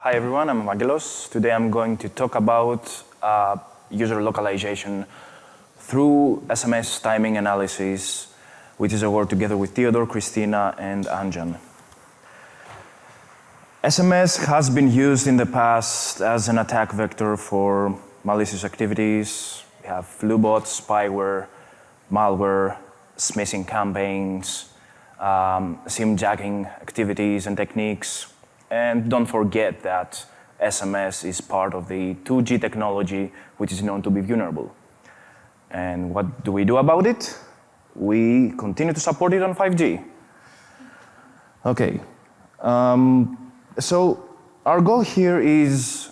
Hi everyone, I'm Evangelos. Today I'm going to talk about user localization through SMS timing analysis, which is a work together with Theodor, Christina, and Aanjhan. SMS has been used in the past as an attack vector for malicious activities. We have flu bots, spyware, malware, smishing campaigns, SIM jacking activities and techniques. And don't forget that SMS is part of the 2G technology, which is known to be vulnerable. And what do we do about it? We continue to support it on 5G. Okay. So our goal here is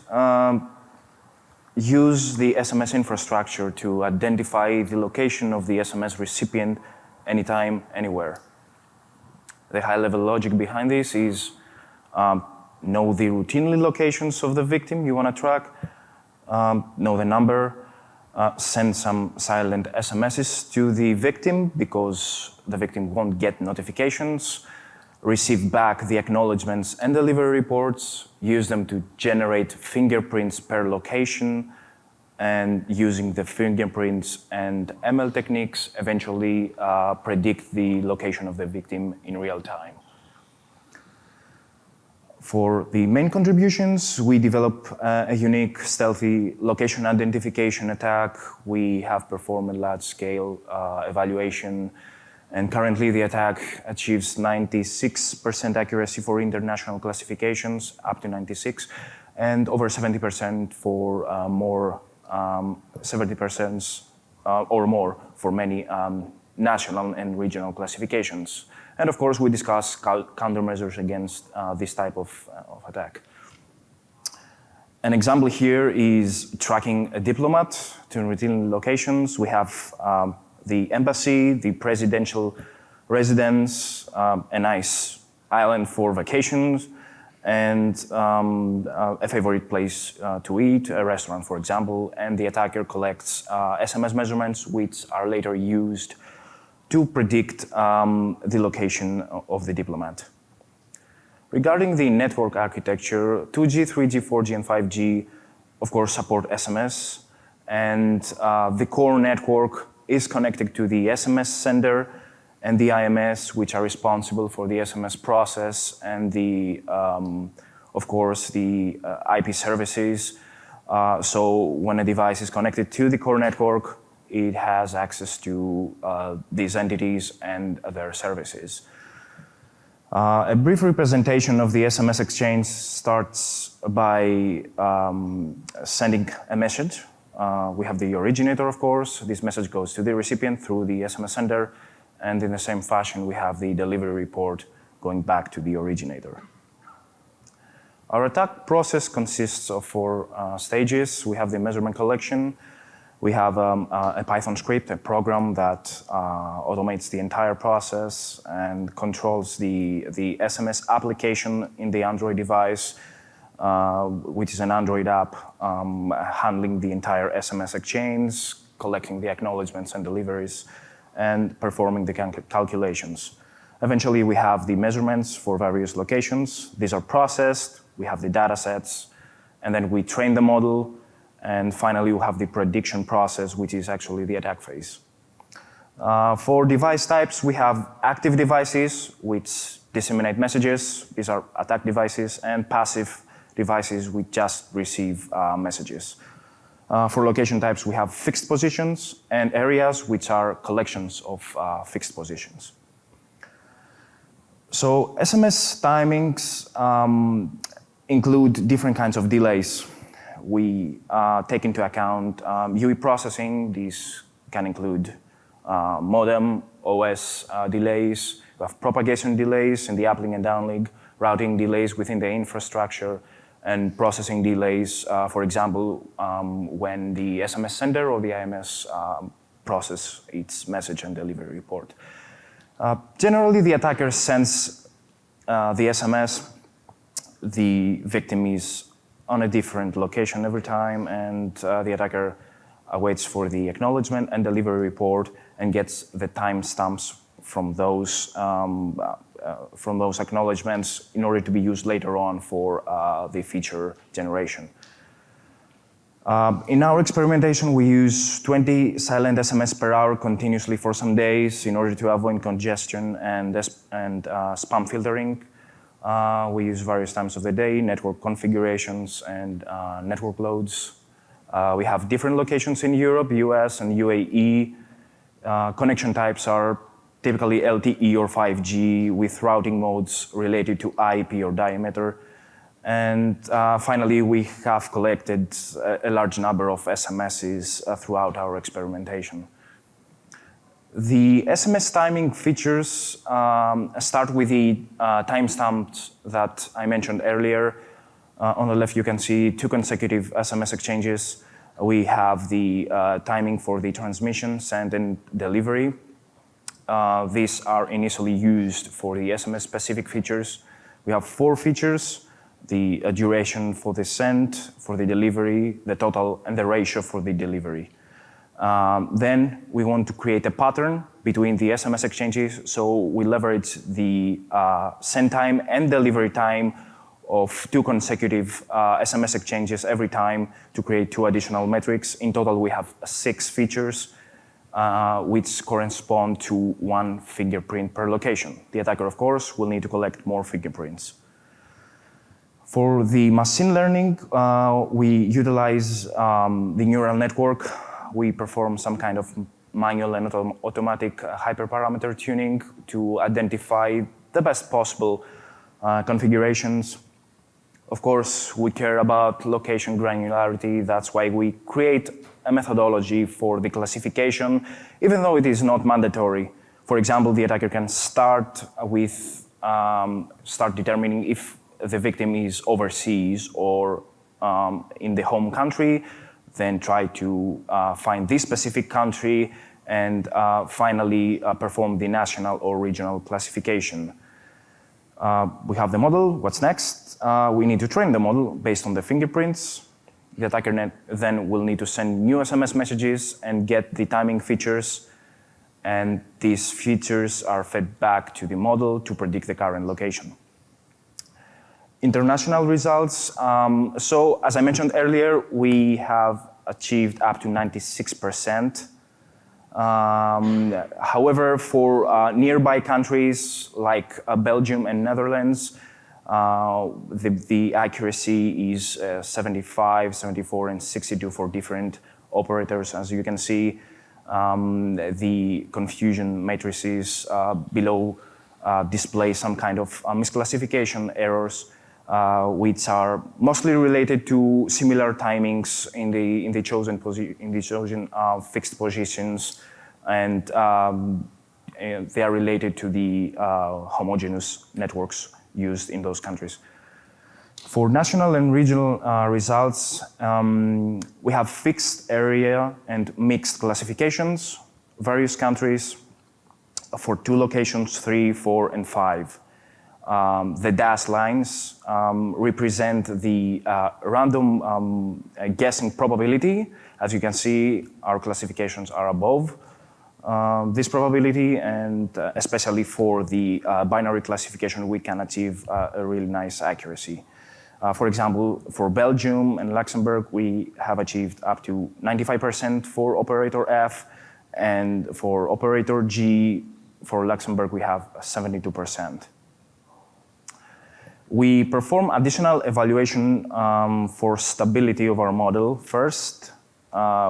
use the SMS infrastructure to identify the location of the SMS recipient anytime, anywhere. The high-level logic behind this is know the routinely locations of the victim you want to track, know the number, send some silent SMSs to the victim because the victim won't get notifications, receive back the acknowledgements and delivery reports, use them to generate fingerprints per location, and using the fingerprints and ML techniques, eventually predict the location of the victim in real time. For the main contributions, we develop a unique stealthy location identification attack. We have performed a large-scale evaluation, and currently the attack achieves 96% accuracy for international classifications, up to 96, and over 70% for more 70% or more for many national and regional classifications. And of course, we discuss countermeasures against this type of attack. An example here is tracking a diplomat to routine locations. We have the embassy, the presidential residence, a nice island for vacations, and a favorite place to eat, a restaurant, for example, and the attacker collects SMS measurements, which are later used to predict the location of the diplomat. Regarding the network architecture, 2G, 3G, 4G, and 5G, of course, support SMS, and the core network is connected to the SMS sender and the IMS, which are responsible for the SMS process and the, of course, the IP services. So when a device is connected to the core network, it has access to these entities and their services. A brief representation of the SMS exchange starts by sending a message. We have the originator, of course. This message goes to the recipient through the SMS sender. And in the same fashion, we have the delivery report going back to the originator. Our attack process consists of 4 stages. We have the measurement collection. We have a Python script, a program that automates the entire process and controls the SMS application in the Android device, which is an Android app handling the entire SMS exchange, collecting the acknowledgements and deliveries, and performing the calculations. Eventually, we have the measurements for various locations. These are processed, we have the data sets, and then we train the model, and finally, we have the prediction process, which is actually the attack phase. For device types, we have active devices, which disseminate messages. These are attack devices, and passive devices, which just receive messages. For location types, we have fixed positions and areas, which are collections of fixed positions. So SMS timings include different kinds of delays. We take into account UE processing. These can include modem, OS delays. We have propagation delays in the uplink and downlink, routing delays within the infrastructure, and processing delays, for example, when the SMS sender or the IMS process its message and delivery report. Generally, the attacker sends the SMS. The victim is on a different location every time, and the attacker waits for the acknowledgement and delivery report and gets the timestamps from those from those acknowledgements in order to be used later on for the feature generation. In our experimentation, we use 20 silent SMS per hour continuously for some days in order to avoid congestion and spam filtering. We use various times of the day, network configurations, and network loads. We have different locations in Europe, US and UAE. Connection types are typically LTE or 5G with routing modes related to IP or diameter. And finally, we have collected a large number of SMSs throughout our experimentation. The SMS timing features start with the timestamp that I mentioned earlier. On the left, you can see 2 consecutive SMS exchanges. We have the timing for the transmission, send, and delivery. These are initially used for the SMS-specific features. We have 4 features: the duration for the send, for the delivery, the total, and the ratio for the delivery. Then we want to create a pattern between the SMS exchanges, so we leverage the send time and delivery time of 2 consecutive SMS exchanges every time to create 2 additional metrics. In total, we have 6 features, which correspond to 1 fingerprint per location. The attacker, of course, will need to collect more fingerprints. For the machine learning, we utilize the neural network. We perform some kind of manual and automatic hyperparameter tuning to identify the best possible configurations. Of course, we care about location granularity. That's why we create a methodology for the classification, even though it is not mandatory. For example, the attacker can start determining if the victim is overseas or in the home country, then try to find this specific country, and finally perform the national or regional classification. We have the model. What's next? We need to train the model based on the fingerprints. The attacker then will need to send new SMS messages and get the timing features, and these features are fed back to the model to predict the current location. International results. So, as I mentioned earlier, we have achieved up to 96%. However, for nearby countries like Belgium and Netherlands, the accuracy is 75, 74, and 62 for different operators. As you can see, the confusion matrices below display some kind of misclassification errors, which are mostly related to similar timings in the chosen fixed positions, and they are related to the homogeneous networks used in those countries. For national and regional results, we have fixed area and mixed classifications, various countries for 2 locations, 3, 4, and 5. The dashed lines represent the random guessing probability. As you can see, our classifications are above this probability, and especially for the binary classification, we can achieve a really nice accuracy. For example, for Belgium and Luxembourg, we have achieved up to 95% for operator F, and for operator G, for Luxembourg, we have 72%. We perform additional evaluation for stability of our model. First,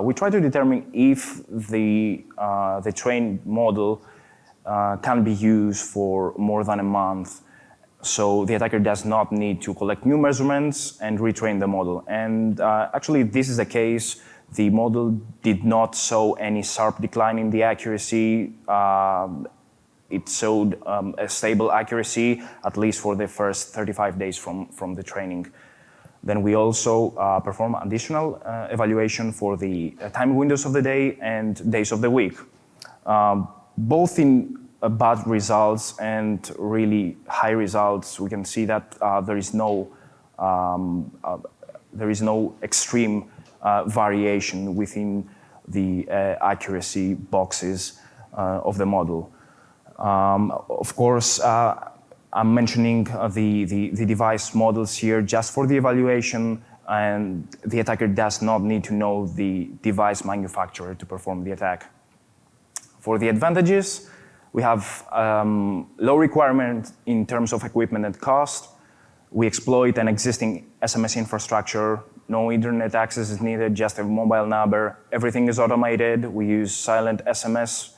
we try to determine if the trained model can be used for more than a month, so the attacker does not need to collect new measurements and retrain the model. And actually, this is the case. The model did not show any sharp decline in the accuracy. It showed a stable accuracy, at least for the first 35 days from the training. Then we also perform additional evaluation for the time windows of the day and days of the week, both in bad results and really high results. We can see that there is no extreme variation within the accuracy boxes of the model. Of course, I'm mentioning the device models here just for the evaluation, and the attacker does not need to know the device manufacturer to perform the attack. For the advantages, we have low requirement in terms of equipment and cost. We exploit an existing SMS infrastructure. No internet access is needed, just a mobile number. Everything is automated. We use silent SMS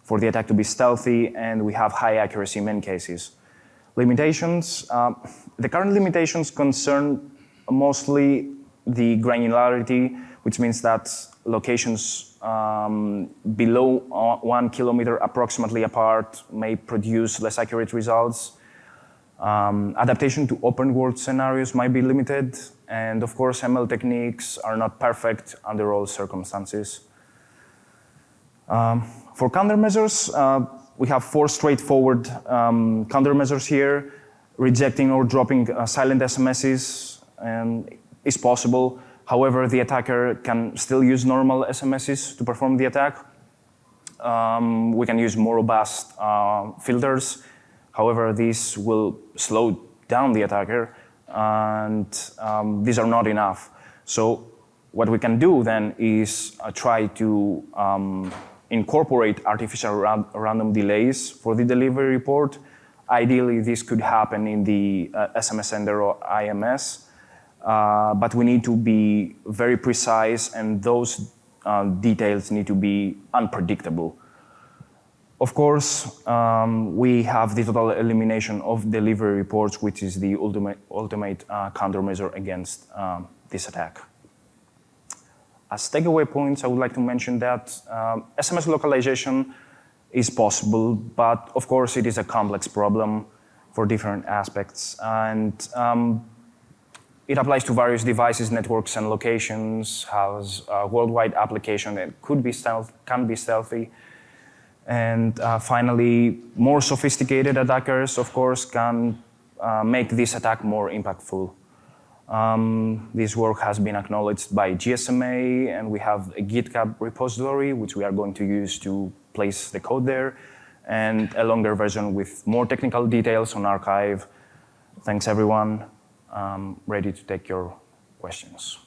for the attack to be stealthy, and we have high accuracy in many cases. Limitations. The current limitations concern mostly the granularity, which means that locations below 1 kilometer approximately apart may produce less accurate results. Adaptation to open world scenarios might be limited, and of course ML techniques are not perfect under all circumstances. For countermeasures, we have 4 straightforward countermeasures here. Rejecting or dropping silent SMSs is possible. However, the attacker can still use normal SMSs to perform the attack. We can use more robust filters. However, these will slow down the attacker, and these are not enough. So what we can do then is try to incorporate artificial random delays for the delivery report. Ideally, this could happen in the SMS sender or IMS, but we need to be very precise, and those details need to be unpredictable. Of course, we have the total elimination of delivery reports, which is the ultimate countermeasure against this attack. As takeaway points, I would like to mention that SMS localization is possible, but of course it is a complex problem for different aspects, and it applies to various devices, networks, and locations, has a worldwide application that can be stealthy. And finally, more sophisticated attackers, of course, can make this attack more impactful. This work has been acknowledged by GSMA, and we have a GitHub repository, which we are going to use to place the code there, and a longer version with more technical details on archive. Thanks, everyone. I'm ready to take your questions.